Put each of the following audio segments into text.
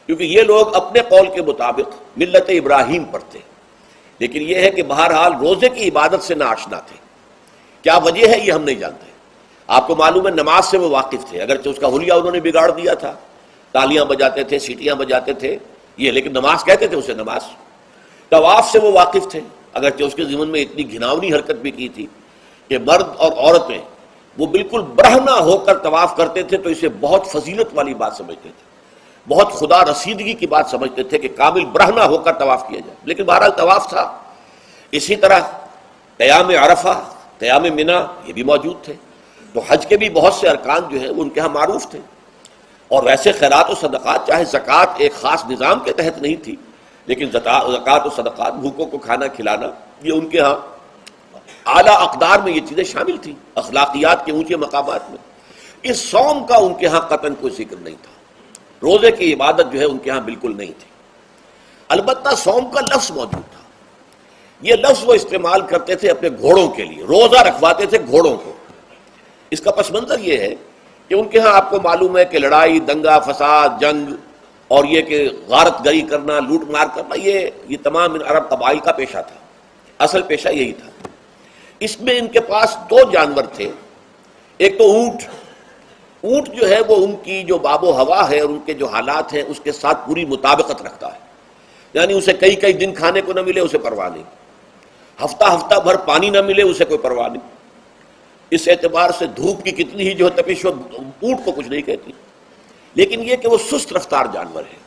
کیونکہ یہ لوگ اپنے قول کے مطابق ملت ابراہیم پر تھے، لیکن یہ ہے کہ بہرحال روزے کی عبادت سے ناآشنا تھے۔ کیا وجہ ہے یہ ہم نہیں جانتے۔ آپ کو معلوم ہے نماز سے وہ واقف تھے، اگرچہ اس کا حلیہ انہوں نے بگاڑ دیا تھا، تالیاں بجاتے تھے، سیٹیاں بجاتے تھے یہ، لیکن نماز کہتے تھے اسے نماز۔ طواف سے وہ واقف تھے، اگرچہ اس کے ضمن میں اتنی گھناؤنی حرکت بھی کی تھی کہ مرد اور عورتیں وہ بالکل برہنہ ہو کر طواف کرتے تھے، تو اسے بہت فضیلت والی بات سمجھتے تھے، بہت خدا رسیدگی کی بات سمجھتے تھے کہ کامل برہنہ ہو کر طواف کیا جائے، لیکن بہرحال طواف تھا۔ اسی طرح قیام عرفہ، قیام منی یہ بھی موجود تھے۔ تو حج کے بھی بہت سے ارکان جو ہیں وہ ان کے ہاں معروف تھے، اور ویسے خیرات و صدقات، چاہے زکوٰۃ ایک خاص نظام کے تحت نہیں تھی، لیکن زکوٰۃ و صدقات، بھوکوں کو کھانا کھلانا، یہ ان کے ہاں اعلیٰ اقدار میں یہ چیزیں شامل تھیں، اخلاقیات کے اونچے مقامات میں۔ اس صوم کا ان کے ہاں قطعاً کوئی ذکر نہیں تھا، روزے کی عبادت جو ہے ان کے ہاں بالکل نہیں تھی۔ البتہ صوم کا لفظ موجود تھا، یہ لفظ وہ استعمال کرتے تھے اپنے گھوڑوں کے لیے، روزہ رکھواتے تھے گھوڑوں کو۔ اس کا پس منظر یہ ہے کہ ان کے ہاں آپ کو معلوم ہے کہ لڑائی، دنگا فساد، جنگ، اور یہ کہ غارت گری کرنا، لوٹ مار کرنا، یہ تمام ان عرب قبائل کا پیشہ تھا، اصل پیشہ یہی تھا۔ اس میں ان کے پاس دو جانور تھے، ایک تو اونٹ۔ اونٹ جو ہے وہ ان کی جو آب و ہوا ہے اور ان کے جو حالات ہیں اس کے ساتھ پوری مطابقت رکھتا ہے، یعنی اسے کئی دن کھانے کو نہ ملے اسے پرواہ نہیں، ہفتہ بھر پانی نہ ملے اسے کوئی پرواہ نہیں۔ اس اعتبار سے دھوپ کی کتنی ہی جو تپش ہو اونٹ کو کچھ نہیں کہتی، لیکن یہ کہ وہ سست رفتار جانور ہے۔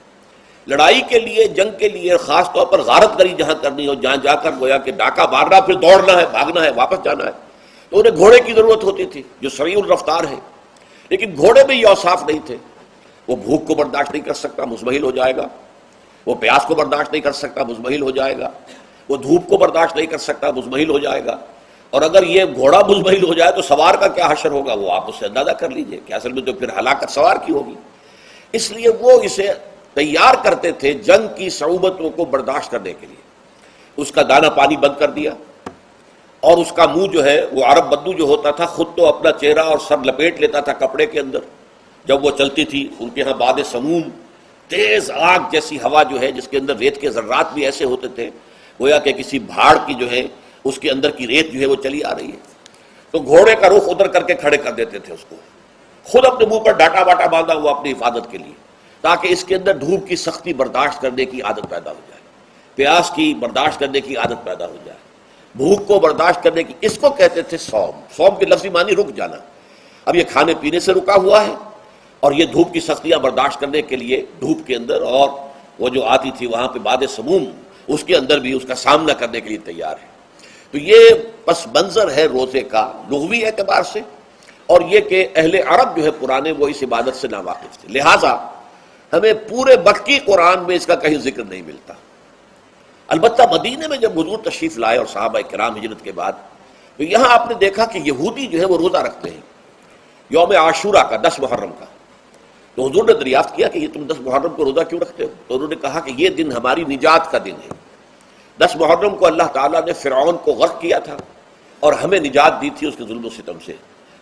لڑائی کے لیے، جنگ کے لیے، خاص طور پر غارت گری جہاں کرنی ہو، جہاں جا کر گویا کہ ڈاکہ مارنا، پھر دوڑنا ہے، بھاگنا ہے، واپس جانا ہے، تو انہیں گھوڑے کی ضرورت ہوتی تھی جو سریع الرفتار ہے، لیکن گھوڑے میں یہ اوصاف نہیں تھے۔ وہ بھوک کو برداشت نہیں کر سکتا، مزمحل ہو جائے گا، وہ پیاس کو برداشت نہیں کر سکتا، مزمحل ہو جائے گا، وہ دھوپ کو برداشت نہیں کر سکتا، مزمحل ہو جائے گا، اور اگر یہ گھوڑا مزمحل ہو جائے تو سوار کا کیا حشر ہوگا، وہ آپ اس سے اندازہ کر لیجئے کہ اصل میں تو پھر ہلاکت سوار کی ہوگی۔ اس لیے وہ اسے تیار کرتے تھے جنگ کی صعوبتوں کو برداشت کرنے کے لیے۔ اس کا دانہ پانی بند کر دیا، اور اس کا منہ جو ہے وہ عرب بدو جو ہوتا تھا خود تو اپنا چہرہ اور سر لپیٹ لیتا تھا کپڑے کے اندر جب وہ چلتی تھی۔ ان کے ہاں باد سموم، تیز آگ جیسی ہوا جو ہے جس کے اندر ریت کے ذرات بھی ایسے ہوتے تھے گویا کہ کسی بھاڑ کی جو ہے اس کے اندر کی ریت جو ہے وہ چلی آ رہی ہے، تو گھوڑے کا رخ ادھر کر کے کھڑے کر دیتے تھے اس کو، خود اپنے منہ پر ڈاٹا باٹا باندھا ہوا اپنی حفاظت کے لیے، تاکہ اس کے اندر دھوپ کی سختی برداشت کرنے کی عادت پیدا ہو جائے، پیاس کی برداشت کرنے کی عادت پیدا ہو جائے، بھوک کو برداشت کرنے کی۔ اس کو کہتے تھے صوم۔ صوم کے لفظی معنی رک جانا۔ اب یہ کھانے پینے سے رکا ہوا ہے، اور یہ دھوپ کی سختیاں برداشت کرنے کے لیے دھوپ کے اندر، اور وہ جو آتی تھی وہاں پہ باد سموم، اس کے اندر بھی اس کا سامنا کرنے کے لیے تیار ہے۔ تو یہ پس منظر ہے روزے کا لغوی اعتبار سے، اور یہ کہ اہل عرب جو ہے پرانے وہ اس عبادت سے ناواقف تھے، لہٰذا ہمیں پورے مکی قرآن میں اس کا کہیں ذکر نہیں ملتا۔ البتہ مدینے میں جب حضور تشریف لائے اور صحابہ کرام ہجرت کے بعد، تو یہاں آپ نے دیکھا کہ یہودی جو ہے وہ روزہ رکھتے ہیں یوم عاشورہ کا، 10 محرم کا۔ تو حضور نے دریافت کیا کہ یہ تم 10 محرم کو روزہ کیوں رکھتے ہو؟ تو انہوں نے کہا کہ یہ دن ہماری نجات کا دن ہے۔ 10 محرم کو اللہ تعالیٰ نے فرعون کو غرق کیا تھا اور ہمیں نجات دی تھی اس کے ظلم و ستم سے،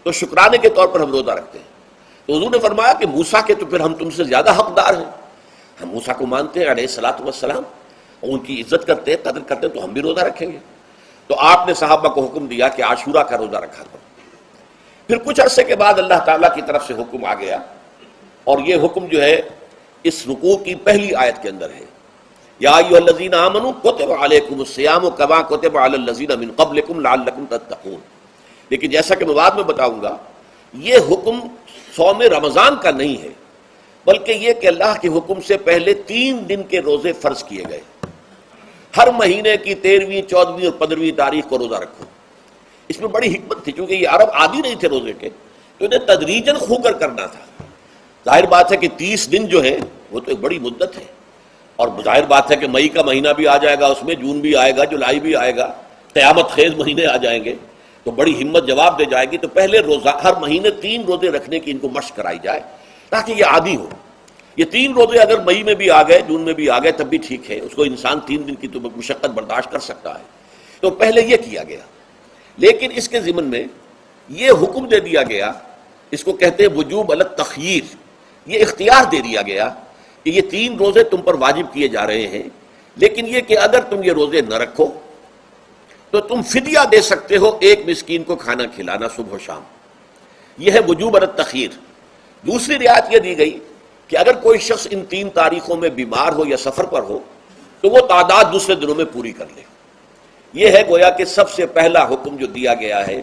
تو شکرانے کے طور پر ہم روزہ رکھتے ہیں۔ تو حضور نے فرمایا کہ موسیٰ کے تو پھر ہم تم سے زیادہ حقدار ہیں، ہم موسیٰ کو مانتے ہیں علیہ الصلوۃ والسلام، اور ان کی عزت کرتے ہیں، قدر کرتے ہیں، تو ہم بھی روزہ رکھیں گے۔ تو آپ نے صحابہ کو حکم دیا کہ عاشورہ کا روزہ رکھا کرو۔ پھر کچھ عرصے کے بعد اللہ تعالیٰ کی طرف سے حکم آ گیا، اور یہ حکم جو ہے اس رکوع کی پہلی آیت کے اندر ہے، یا ایھا الذین آمنوا کتب علیکم الصیام کما کتب علی الذین من قبلکم لعلکم تتقون۔ لیکن جیسا کہ میں بعد میں بتاؤں گا، یہ حکم صوم رمضان کا نہیں ہے، بلکہ یہ کہ اللہ کے حکم سے پہلے 3 دن کے روزے فرض کیے گئے۔ ہر مہینے کی 13ویں، 14ویں اور 15ویں تاریخ کو روزہ رکھو۔ اس میں بڑی حکمت تھی، کیونکہ یہ عرب عادی نہیں تھے روزے کے، تو انہیں تدریجاً خو کر کرنا تھا۔ ظاہر بات ہے کہ 30 دن جو ہے وہ تو ایک بڑی مدت ہے، اور ظاہر بات ہے کہ مئی کا مہینہ بھی آ جائے گا، اس میں جون بھی آئے گا، جولائی بھی آئے گا، قیامت خیز مہینے آ جائیں گے، تو بڑی ہمت جواب دے جائے گی۔ تو پہلے روزہ ہر مہینے 3 روزے رکھنے کی ان کو مشق کرائی جائے تاکہ یہ عادی ہو۔ یہ 3 روزے اگر مئی میں بھی آ گئے، جون میں بھی آ گئے، تب بھی ٹھیک ہے، اس کو انسان 3 دن کی تو مشقت برداشت کر سکتا ہے۔ تو پہلے یہ کیا گیا، لیکن اس کے ضمن میں یہ حکم دے دیا گیا، اس کو کہتے ہیں وجوب علی التخییر، یہ اختیار دے دیا گیا کہ یہ 3 روزے تم پر واجب کیے جا رہے ہیں، لیکن یہ کہ اگر تم یہ روزے نہ رکھو تو تم فدیہ دے سکتے ہو 1 مسکین کو کھانا کھلانا صبح و شام. یہ ہے وجوب التخیر. دوسری رعایت یہ دی گئی کہ اگر کوئی شخص ان 3 تاریخوں میں بیمار ہو یا سفر پر ہو تو وہ تعداد دوسرے دنوں میں پوری کر لے. یہ ہے گویا کہ سب سے پہلا حکم جو دیا گیا ہے.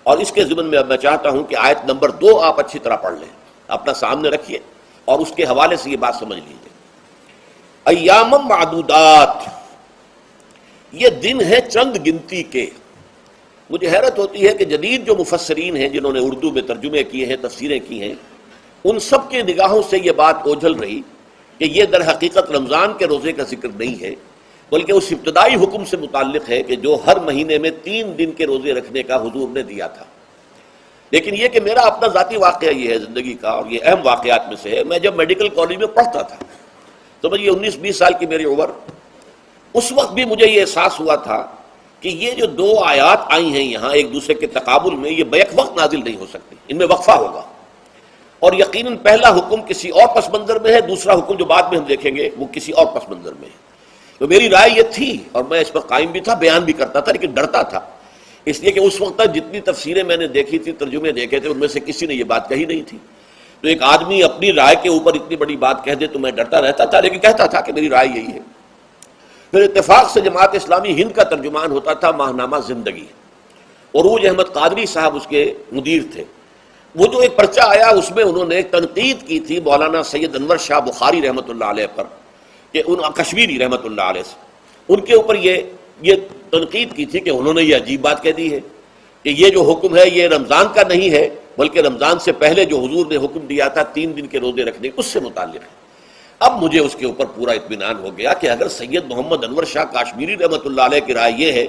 اور اس کے ضمن میں اب میں چاہتا ہوں کہ آیت نمبر 2 آپ اچھی طرح پڑھ لیں، اپنا سامنے رکھیے اور اس کے حوالے سے یہ بات سمجھ لیجیے. ایام معدودات، یہ دن ہے چند گنتی کے. مجھے حیرت ہوتی ہے کہ جدید جو مفسرین ہیں جنہوں نے اردو میں ترجمے کیے ہیں، تفسیریں کی ہیں، ان سب کے نگاہوں سے یہ بات اوجھل رہی کہ یہ در حقیقت رمضان کے روزے کا ذکر نہیں ہے، بلکہ اس ابتدائی حکم سے متعلق ہے کہ جو ہر مہینے میں 3 دن کے روزے رکھنے کا حضور نے دیا تھا. لیکن یہ کہ میرا اپنا ذاتی واقعہ یہ ہے زندگی کا، اور یہ اہم واقعات میں سے ہے. میں جب میڈیکل کالج میں پڑھتا تھا تو مجھے 19-20 سال کی میری عمر، اس وقت بھی مجھے یہ احساس ہوا تھا کہ یہ جو 2 آیات آئی ہیں یہاں ایک دوسرے کے تقابل میں، یہ بیک وقت نازل نہیں ہو سکتی، ان میں وقفہ ہوگا. اور یقیناً پہلا حکم کسی اور پس منظر میں ہے، دوسرا حکم جو بعد میں ہم دیکھیں گے وہ کسی اور پس منظر میں ہے. تو میری رائے یہ تھی، اور میں اس پر قائم بھی تھا، بیان بھی کرتا تھا، لیکن ڈرتا تھا اس لیے کہ اس وقت تک جتنی تفسیریں میں نے دیکھی تھی، ترجمے دیکھے تھے، ان میں سے کسی نے یہ بات کہی نہیں تھی. تو ایک آدمی اپنی رائے کے اوپر اتنی بڑی بات کہہ دے تو میں ڈرتا رہتا تھا، لیکن کہتا تھا کہ میری رائے یہی ہے. پھر اتفاق سے جماعت اسلامی ہند کا ترجمان ہوتا تھا ماہنامہ زندگی، عروج احمد قادری صاحب اس کے مدیر تھے. وہ جو ایک پرچہ آیا اس میں انہوں نے تنقید کی تھی مولانا سید انور شاہ بخاری رحمۃ اللہ علیہ پر، کہ ان کشمیری رحمۃ اللہ علیہ سے ان کے اوپر یہ تنقید کی تھی کہ انہوں نے یہ عجیب بات کہہ دی ہے کہ یہ جو حکم ہے یہ رمضان کا نہیں ہے، بلکہ رمضان سے پہلے جو حضور نے حکم دیا تھا 3 دن کے روزے رکھنے اس سے متعلق ہے. اب مجھے اس کے اوپر پورا اطمینان ہو گیا کہ اگر سید محمد انور شاہ کاشمیری رحمۃ اللہ علیہ کی رائے یہ ہے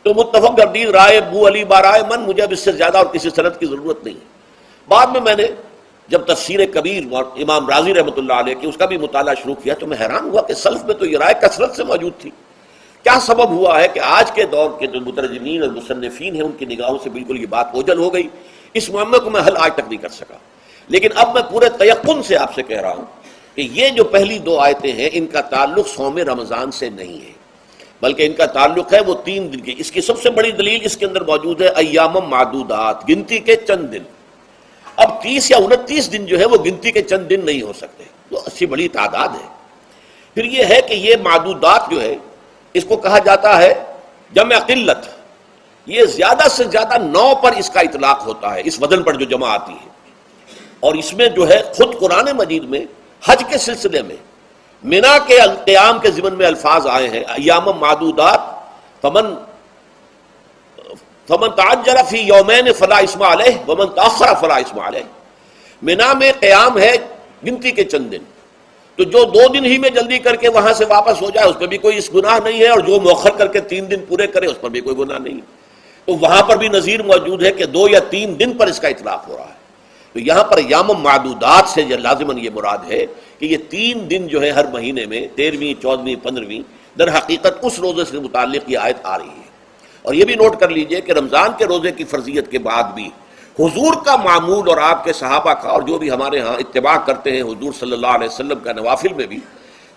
تو متفق گردید رائے ابو علی برائے من، مجھے اب اس سے زیادہ اور کسی سند کی ضرورت نہیں. بعد میں نے جب تفسیر کبیر امام رازی رحمۃ اللہ علیہ کی اس کا بھی مطالعہ شروع کیا تو میں حیران ہوا کہ سلف میں تو یہ رائے کثرت سے موجود تھی. کیا سبب ہوا ہے کہ آج کے دور کے جو مترجمین اور مصنفین ہیں ان کی نگاہوں سے بالکل یہ بات اوجھل ہو گئی. اس معاملے کو میں حل آج تک نہیں کر سکا، لیکن اب میں پورے تیقن سے آپ سے کہہ رہا ہوں کہ یہ جو پہلی 2 آیتیں ہیں ان کا تعلق صوم رمضان سے نہیں ہے، بلکہ ان کا تعلق ہے وہ 3 دن کی. اس کی سب سے بڑی دلیل اس کے اندر موجود ہے ایام معدودات، گنتی کے چند دن. اب 30 یا 29 دن جو ہے وہ گنتی کے چند دن نہیں ہو سکتے، وہ اچھی بڑی تعداد ہے. پھر یہ ہے کہ یہ معدودات جو ہے اس کو کہا جاتا ہے جمع قلت. یہ زیادہ سے زیادہ 9 پر اس کا اطلاق ہوتا ہے، اس وزن پر جو جمع آتی ہے. اور اس میں جو ہے خود قرآن مجید میں حج کے سلسلے میں منا کے قیام کے ضمن میں الفاظ آئے ہیں ایام معدودات فمن تعجل فی یومین فلا اسم علیہ ومن تاخر فلا اسم علیہ. منا میں قیام ہے گنتی کے چند دن، تو جو 2 دن ہی میں جلدی کر کے وہاں سے واپس ہو جائے اس پہ بھی کوئی اس گناہ نہیں ہے، اور جو مؤخر کر کے 3 دن پورے کرے اس پر بھی کوئی گناہ نہیں. تو وہاں پر بھی نظیر موجود ہے کہ 2 یا 3 دن پر اس کا اطلاق ہو رہا ہے. تو یہاں پر ایام معدودات سے لازماً یہ مراد ہے کہ یہ 3 دن جو ہے ہر مہینے میں 13ویں 14ویں 15ویں در حقیقت اس روزے سے متعلق یہ آیت آ رہی ہے. اور یہ بھی نوٹ کر لیجئے کہ رمضان کے روزے کی فرضیت کے بعد بھی حضور کا معمول اور آپ کے صحابہ کا اور جو بھی ہمارے ہاں اتباع کرتے ہیں حضور صلی اللہ علیہ وسلم کا نوافل میں بھی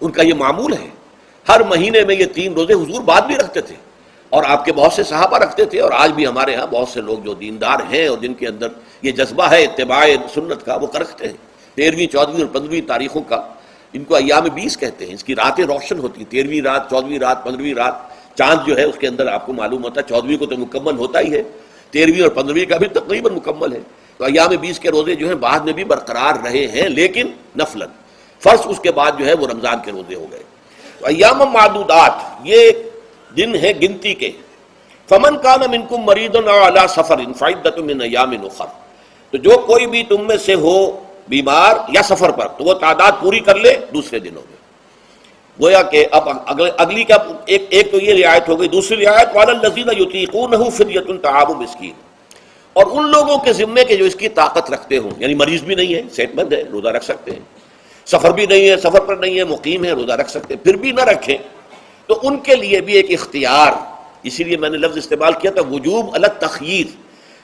ان کا یہ معمول ہے. ہر مہینے میں یہ 3 روزے حضور بعد بھی رکھتے تھے اور آپ کے بہت سے صحابہ رکھتے تھے، اور آج بھی ہمارے ہاں بہت سے لوگ جو دیندار ہیں اور جن کے اندر یہ جذبہ ہے اتباع سنت کا وہ رکھتے ہیں. 13ویں 14ویں اور 15ویں تاریخوں کا ان کو ایام 20 کہتے ہیں. اس کی راتیں روشن ہوتی ہیں، 13ویں رات 14ویں رات 15ویں رات. چاند جو ہے اس کے اندر آپ کو معلوم ہوتا ہے 14ویں کو تو مکمل ہوتا ہی ہے، 13ویں اور 15ویں کا بھی تقریباً مکمل ہے. تو ایام 20 کے روزے جو ہیں بعد میں بھی برقرار رہے ہیں، لیکن نفلاً. فرض اس کے بعد جو ہے وہ رمضان کے روزے ہو گئے. تو ایام معدودات یہ دن ہے گنتی کے. فمن کان منکم مریض او علی سفر فعدۃ من ایام اخر. تو جو کوئی بھی تم میں سے ہو بیمار یا سفر پر تو وہ تعداد پوری کر لے دوسرے دنوں میں. گویا کہ اب اگلی کا ایک تو یہ رعایت ہو گئی. دوسری رعایت وعلی الذین یطیقونہ فدیۃ طعام مسکین. اور ان لوگوں کے ذمے کے جو اس کی طاقت رکھتے ہوں، یعنی مریض بھی نہیں ہے، صحت مند ہے، روزہ رکھ سکتے ہیں، سفر بھی نہیں ہے، سفر پر نہیں ہے، مقیم ہے، روزہ رکھ سکتے ہیں، پھر بھی نہ رکھیں تو ان کے لیے بھی ایک اختیار. اسی لیے میں نے لفظ استعمال کیا تھا وجوب علی التخییر.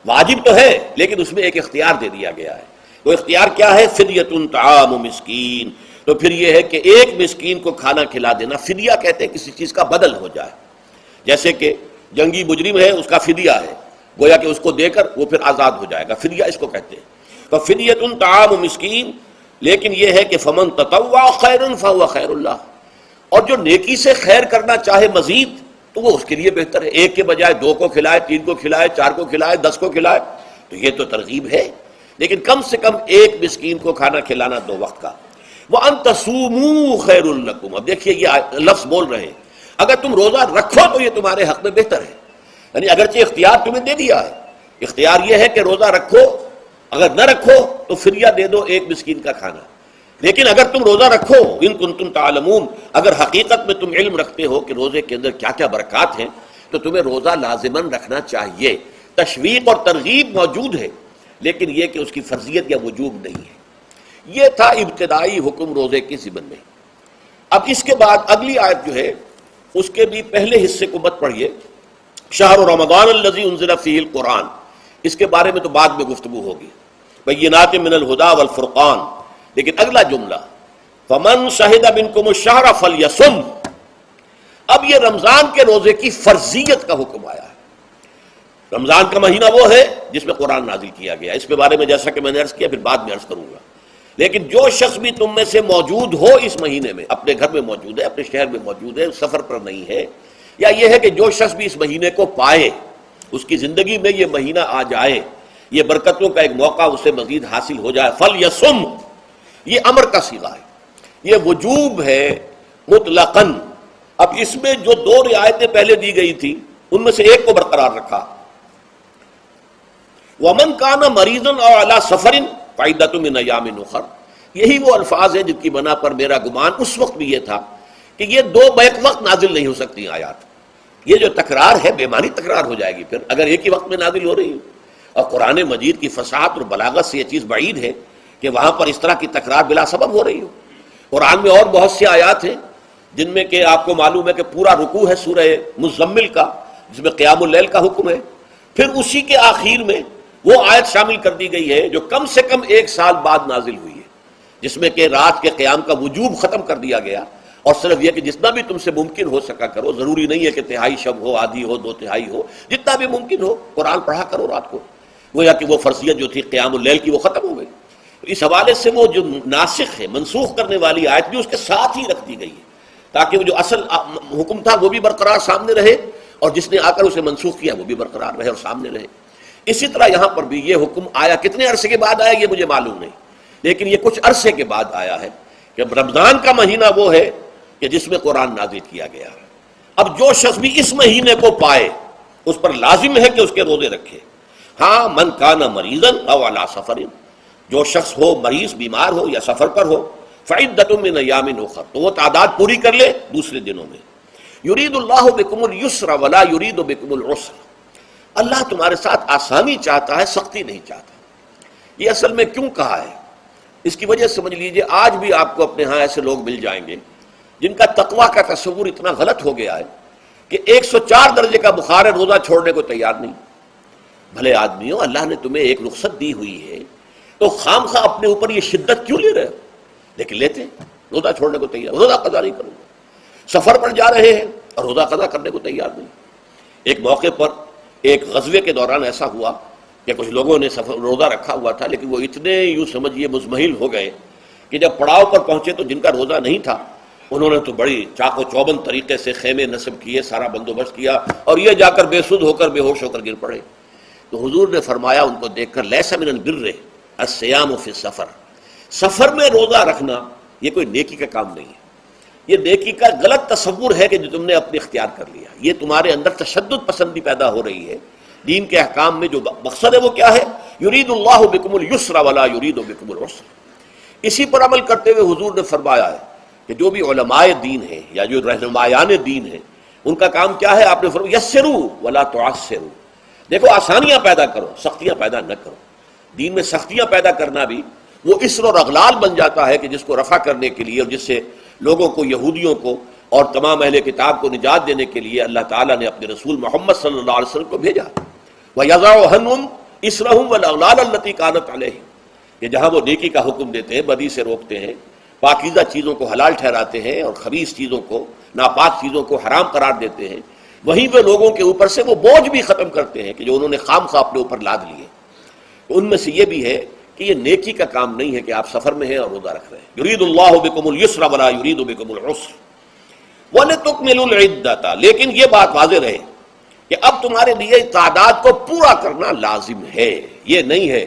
واجب تو ہے لیکن اس میں ایک اختیار دے دیا گیا ہے. وہ اختیار کیا ہے؟ فدیۃ طعام مسکین. تو پھر یہ ہے کہ ایک مسکین کو کھانا کھلا دینا، فدیہ کہتے ہیں کسی چیز کا بدل ہو جائے، جیسے کہ جنگی مجرم ہے، اس کا فدیہ ہے، گویا کہ اس کو دے کر وہ پھر آزاد ہو جائے گا، فدیہ اس کو کہتے ہیں۔ تو فدیۃ طعام مسکین، لیکن یہ ہے کہ فمن تطوع خیرا فهو خیر اللہ، اور جو نیکی سے خیر کرنا چاہے مزید تو وہ اس کے لیے بہتر ہے، ایک کے بجائے 2 کو کھلائے، 3 کو کھلائے، 4 کو کھلائے، 10 کو کھلائے، تو یہ تو ترغیب ہے، لیکن کم سے کم ایک مسکین کو کھانا کھلانا 2 وقت کا۔ وَأَن تَصُومُوا خَيْرٌ لَكُمْ، اب دیکھیے یہ لفظ بول رہے ہیں، اگر تم روزہ رکھو تو یہ تمہارے حق میں بہتر ہے، یعنی اگرچہ اختیار تمہیں دے دیا ہے، اختیار یہ ہے کہ روزہ رکھو، اگر نہ رکھو تو فدیہ دے دو ایک مسکین کا کھانا، لیکن اگر تم روزہ رکھو، ان کنتم تعلمون، اگر حقیقت میں تم علم رکھتے ہو کہ روزے کے اندر کیا کیا برکات ہیں، تو تمہیں روزہ لازماً رکھنا چاہیے۔ تشویق اور ترغیب موجود ہے، لیکن یہ کہ اس کی فرضیت یا وجوب نہیں ہے۔ یہ تھا ابتدائی حکم روزے کے ضمن میں۔ اب اس کے بعد اگلی آیت جو ہے اس کے بھی پہلے حصے کو مت پڑھیے، شہر رمضان الذی انزل فیہ القرآن، اس کے بارے میں تو بعد میں گفتگو ہوگی، بینات من الہدی والفرقان، لیکن اگلا جملہ فمن شہد منکم الشہر فلیصم، اب یہ رمضان کے روزے کی فرضیت کا حکم آیا ہے۔ رمضان کا مہینہ وہ ہے جس میں قرآن نازل کیا گیا، اس کے بارے میں جیسا کہ میں نے عرض کیا پھر بعد میں عرض کروں گا، لیکن جو شخص بھی تم میں سے موجود ہو اس مہینے میں، اپنے گھر میں موجود ہے، اپنے شہر میں موجود ہے، سفر پر نہیں ہے، یا یہ ہے کہ جو شخص بھی اس مہینے کو پائے، اس کی زندگی میں یہ مہینہ آ جائے، یہ برکتوں کا ایک موقع اسے مزید حاصل ہو جائے، فلیصم، یہ امر کا صیغہ ہے، یہ وجوب ہے مطلقاً۔ اب اس میں جو 2 رعایتیں پہلے دی گئی تھی ان میں سے ایک کو برقرار رکھا، وَمَنْ كَانَ مَرِيضًا أَوْ عَلَى سَفَرٍ فَعِدَّةٌ مِّنْ أَيَّامٍ أُخَرَ، یہی وہ الفاظ ہیں جن کی بنا پر میرا گمان اس وقت بھی یہ تھا کہ یہ 2 بیک وقت نازل نہیں ہو سکتی آیات، یہ جو تکرار ہے بے معنی تکرار ہو جائے گی پھر اگر ایک ہی وقت میں نازل ہو رہی ہو، اور قرآن مجید کی فصاحت اور بلاغت سے یہ چیز بعید ہے کہ وہاں پر اس طرح کی تکرار بلا سبب ہو رہی ہو۔ قرآن میں اور بہت سی آیات ہیں جن میں کہ آپ کو معلوم ہے کہ پورا رکوع ہے سورہ مزمل کا، جس میں قیام اللیل کا حکم ہے، پھر اسی کے آخر میں وہ آیت شامل کر دی گئی ہے جو کم سے کم 1 سال بعد نازل ہوئی ہے، جس میں کہ رات کے قیام کا وجوب ختم کر دیا گیا، اور صرف یہ کہ جتنا بھی تم سے ممکن ہو سکا کرو، ضروری نہیں ہے کہ تہائی شب ہو، آدھی ہو، 2 تہائی ہو، جتنا بھی ممکن ہو قرآن پڑھا کرو رات کو، گویا کہ وہ فرضیت جو تھی قیام اللیل کی وہ ختم ہو گئی۔ اس حوالے سے وہ جو ناسخ ہے، منسوخ کرنے والی آیت بھی اس کے ساتھ ہی رکھ دی گئی ہے، تاکہ وہ جو اصل حکم تھا وہ بھی برقرار سامنے رہے، اور جس نے آ کر اسے منسوخ کیا وہ بھی برقرار رہے اور سامنے رہے۔ اسی طرح یہاں پر بھی یہ حکم آیا، کتنے عرصے کے بعد آیا یہ مجھے معلوم نہیں، لیکن یہ کچھ عرصے کے بعد آیا ہے کہ رمضان کا مہینہ وہ ہے کہ جس میں قرآن نازل کیا گیا۔ اب جو شخص بھی اس مہینے کو پائے اس پر لازم ہے کہ اس کے روزے رکھے۔ ہاں، من کان مریضا او علی سفر، جو شخص ہو مریض، بیمار ہو یا سفر پر ہو، فعدۃ من ایام اخر، تو وہ تعداد پوری کر لے دوسرے دنوں میں۔ یرید اللہ بکم الیسر ولا یرید بکم العسر، اللہ تمہارے ساتھ آسانی چاہتا ہے، سختی نہیں چاہتا۔ یہ اصل میں کیوں کہا ہے اس کی وجہ سمجھ لیجئے، آج بھی آپ کو اپنے ہاں ایسے لوگ مل جائیں گے جن کا تقویٰ کا تصور اتنا غلط ہو گیا ہے کہ 104 درجے کا بخار ہے، روزہ چھوڑنے کو تیار نہیں۔ بھلے آدمیوں، اللہ نے تمہیں ایک رخصت دی ہوئی ہے تو خام خواہ اپنے اوپر یہ شدت کیوں لے رہے ہو؟ لیکن لیتے روزہ چھوڑنے کو تیار، روزہ قضا نہیں کروں گا، سفر پر جا رہے ہیں اور روزہ قضا کرنے کو تیار نہیں۔ ایک موقع پر ایک غزوے کے دوران ایسا ہوا کہ کچھ لوگوں نے روزہ رکھا ہوا تھا، لیکن وہ اتنے یوں سمجھیے مزمحل ہو گئے کہ جب پڑاؤ پر پہنچے تو جن کا روزہ نہیں تھا انہوں نے تو بڑی چاق و چوبند طریقے سے خیمے نصب کیے، سارا بندوبست کیا، اور یہ جا کر بے سود ہو کر بے ہوش ہو کر گر پڑے۔ تو حضور نے فرمایا ان کو دیکھ کر، لیس من البر الصیام فی السفر، سفر میں روزہ رکھنا یہ کوئی نیکی کا کام نہیں ہے، یہ نیکی کا غلط تصور ہے کہ جو تم نے اپنے اختیار کر لیا، یہ تمہارے اندر تشدد پسندی پیدا ہو رہی ہے۔ دین کے احکام میں جو مقصد ہے وہ کیا ہے؟ یرید اللہ بکم الیسر ولا یرید بکم العسر۔ اسی پر عمل کرتے ہوئے حضور نے فرمایا ہے کہ جو بھی علماء دین ہیں یا جو رہنمایان دین ہیں ان کا کام کیا ہے؟ آپ نے فرمایا یسروا ولا تعسروا، دیکھو آسانیاں پیدا کرو، سختیاں پیدا نہ کرو۔ دین میں سختیاں پیدا کرنا بھی وہ اسر اور اغلال بن جاتا ہے کہ جس کو رفع کرنے کے لیے اور جس سے لوگوں کو، یہودیوں کو اور تمام اہل کتاب کو نجات دینے کے لیے اللہ تعالیٰ نے اپنے رسول محمد صلی اللہ علیہ وسلم کو بھیجا۔ وَيَضَعُ عَنْهُمْ إِصْرَهُمْ وَالْأَغْلَالَ الَّتِي كَانَتْ عَلَيْهِمْ، کہ جہاں وہ نیکی کا حکم دیتے ہیں، بدی سے روکتے ہیں، پاکیزہ چیزوں کو حلال ٹھہراتے ہیں اور خبیث چیزوں کو، ناپاک چیزوں کو حرام قرار دیتے ہیں، وہیں پہ لوگوں کے اوپر سے وہ بوجھ بھی ختم کرتے ہیں کہ جو انہوں نے خام خواہ اپنے اوپر لاد لیے۔ ان میں سے یہ بھی ہے کہ یہ نیکی کا کام نہیں ہے کہ آپ سفر میں ہیں اور روزہ رکھ رہے ہیں۔ یرید اللہ بکم اليسر ولا یرید بکم العسر وَلِتُكْمِلُوا الْعِدَّةَ، لیکن یہ بات واضح رہے کہ اب تمہارے لیے تعداد کو پورا کرنا لازم ہے، یہ نہیں ہے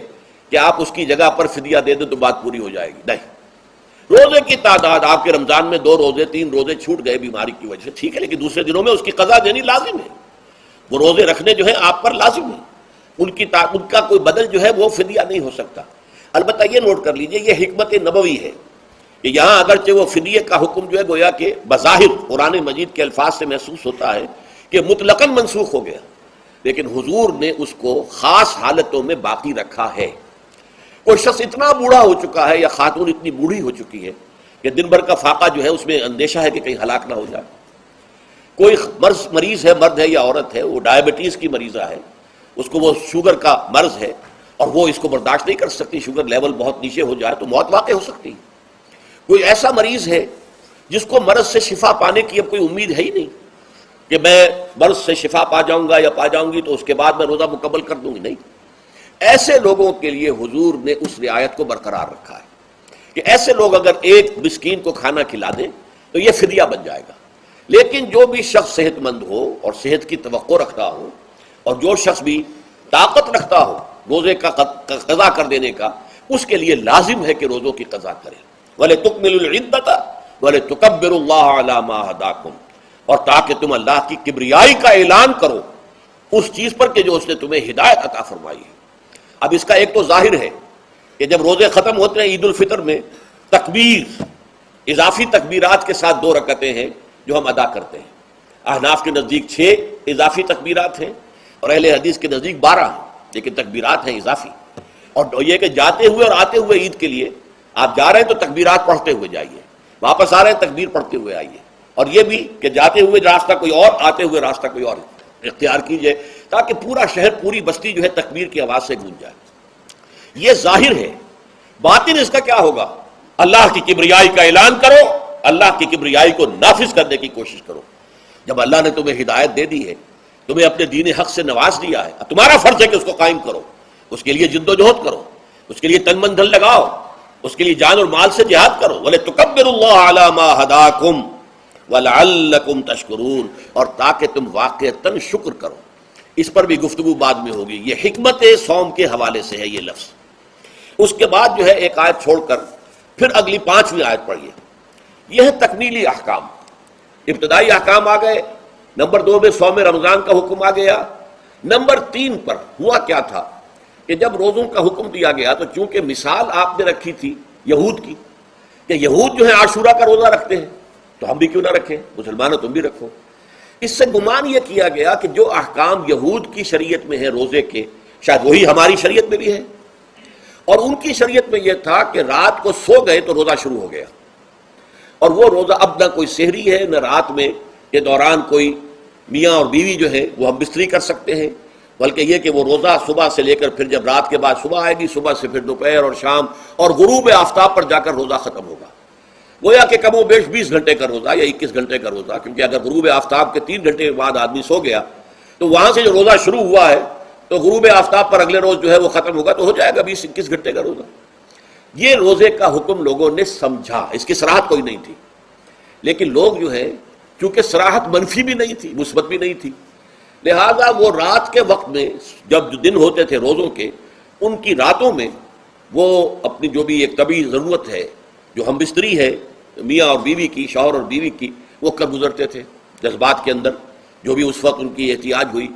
کہ آپ اس کی جگہ پر فدیہ دے دیں تو بات پوری ہو جائے گی، نہیں۔ روزے کی تعداد، آپ کے رمضان میں 2 روزے 3 روزے چھوٹ گئے بیماری کی وجہ سے، ٹھیک ہے، لیکن دوسرے دنوں میں اس کی قضا دینی لازم ہے۔ وہ روزے رکھنے جو ہیں آپ پر لازم ہے، ان کا کوئی بدل جو ہے وہ فدیہ نہیں ہو سکتا۔ البتہ یہ نوٹ کر لیجئے، یہ حکمت نبوی ہے کہ یہاں اگرچہ وہ فدیے کا حکم جو ہے گویا کہ بظاہر قرآن مجید کے الفاظ سے محسوس ہوتا ہے کہ مطلقاً منسوخ ہو گیا، لیکن حضور نے اس کو خاص حالتوں میں باقی رکھا ہے۔ کوئی شخص اتنا بوڑھا ہو چکا ہے یا خاتون اتنی بوڑھی ہو چکی ہے کہ دن بھر کا فاقہ جو ہے اس میں اندیشہ ہے کہ کہیں ہلاک نہ ہو جائے، کوئی مریض ہے، مرد ہے یا عورت ہے، وہ ڈائبٹیز کی مریضہ ہے، اس کو وہ شوگر کا مرض ہے اور وہ اس کو برداشت نہیں کر سکتی، شوگر لیول بہت نیچے ہو جائے تو موت واقع ہو سکتی ہے۔ کوئی ایسا مریض ہے جس کو مرض سے شفا پانے کی اب کوئی امید ہے ہی نہیں کہ میں مرض سے شفا پا جاؤں گا یا پا جاؤں گی تو اس کے بعد میں روزہ مکمل کر دوں گی، نہیں۔ ایسے لوگوں کے لیے حضور نے اس رعایت کو برقرار رکھا ہے کہ ایسے لوگ اگر ایک مسکین کو کھانا کھلا دیں تو یہ فدیہ بن جائے گا۔ لیکن جو بھی شخص صحت مند ہو اور صحت کی توقع رکھتا ہو، اور جو شخص بھی طاقت رکھتا ہو روزے کا قضا کر دینے کا، اس کے لیے لازم ہے کہ روزوں کی قضا کرے۔ وَلِتُكْمِلُوا الْعِدَّةَ وَلِتُكَبِّرُوا اللَّهَ عَلَى مَا هَدَاكُمْ، اور تاکہ تم اللہ کی کبریائی کا اعلان کرو اس چیز پر کہ جو اس نے تمہیں ہدایت عطا فرمائی ہے۔ اب اس کا ایک تو ظاہر ہے کہ جب روزے ختم ہوتے ہیں عید الفطر میں، تکبیر، اضافی تکبیرات کے ساتھ 2 رکعتیں ہیں جو ہم ادا کرتے ہیں۔ احناف کے نزدیک 6 اضافی تکبیرات ہیں اور اہل حدیث کے نزدیک 12 ہیں، لیکن تکبیرات ہیں اضافی۔ اور یہ کہ جاتے ہوئے اور آتے ہوئے عید کے لیے آپ جا رہے ہیں تو تکبیرات پڑھتے ہوئے جائیے، واپس آ رہے ہیں تکبیر پڑھتے ہوئے آئیے، اور یہ بھی کہ جاتے ہوئے راستہ کوئی اور، آتے ہوئے راستہ کوئی اور اختیار کیجئے تاکہ پورا شہر، پوری بستی جو ہے تکبیر کی آواز سے گونج جائے۔ یہ ظاہر ہے۔ باطن اس کا کیا ہوگا؟ اللہ کی کبریائی کا اعلان کرو، اللہ کی کبریائی کو نافذ کرنے کی کوشش کرو۔ جب اللہ نے تمہیں ہدایت دے دی ہے، تمہیں اپنے دین حق سے نواز دیا ہے، تمہارا فرض ہے کہ اس کو قائم کرو، اس کے لیے جد و جہد کرو، اس کے لیے تن من دھن لگاؤ، اس کے لیے جان اور مال سے جہاد کرو۔ وَلِتُكَبِّرُوا اللَّهَ عَلَى مَا هَدَاكُمْ وَلَعَلَّكُمْ تَشْكُرُونَ، اور تاکہ تم واقعتاً شکر کرو۔ اس پر بھی گفتگو بعد میں ہوگی۔ یہ حکمت صوم کے حوالے سے ہے یہ لفظ۔ اس کے بعد جو ہے ایک آیت چھوڑ کر پھر اگلی 5ویں آیت پڑھیے۔ یہ ہے تکمیلی احکام۔ ابتدائی احکام آ گئے، نمبر 2 میں صوم رمضان کا حکم آ گیا۔ نمبر 3 پر ہوا کیا تھا کہ جب روزوں کا حکم دیا گیا تو چونکہ مثال آپ نے رکھی تھی یہود کی کہ یہود جو ہے عاشورہ کا روزہ رکھتے ہیں تو ہم بھی کیوں نہ رکھیں، مسلمانوں تم بھی رکھو۔ اس سے گمان یہ کیا گیا کہ جو احکام یہود کی شریعت میں ہیں روزے کے، شاید وہی ہماری شریعت میں بھی ہے، اور ان کی شریعت میں یہ تھا کہ رات کو سو گئے تو روزہ شروع ہو گیا، اور وہ روزہ اب نہ کوئی سحری ہے نہ رات میں کے دوران کوئی میاں اور بیوی جو ہے وہ ہم بستری کر سکتے ہیں، بلکہ یہ کہ وہ روزہ صبح سے لے کر پھر جب رات کے بعد صبح آئے گی، صبح سے پھر دوپہر اور شام اور غروب آفتاب پر جا کر روزہ ختم ہوگا۔ گویا کہ کم و بیش 20 گھنٹے کا روزہ یا 21 گھنٹے کا روزہ، کیونکہ اگر غروب آفتاب کے 3 گھنٹے کے بعد آدمی سو گیا تو وہاں سے جو روزہ شروع ہوا ہے تو غروب آفتاب پر اگلے روز جو ہے وہ ختم ہوگا تو ہو جائے گا 20-21 گھنٹے کا روزہ۔ یہ روزے کا حکم لوگوں نے سمجھا، اس کی صراحت کوئی نہیں تھی، لیکن لوگ جو ہے چونکہ صراحت منفی بھی نہیں تھی مثبت بھی نہیں تھی، لہذا وہ رات کے وقت میں جب دن ہوتے تھے روزوں کے، ان کی راتوں میں وہ اپنی جو بھی ایک طبعی ضرورت ہے، جو ہم بستری ہے میاں اور بیوی کی، شوہر اور بیوی کی، وہ کر گزرتے تھے جذبات کے اندر، جو بھی اس وقت ان کی احتیاج ہوئی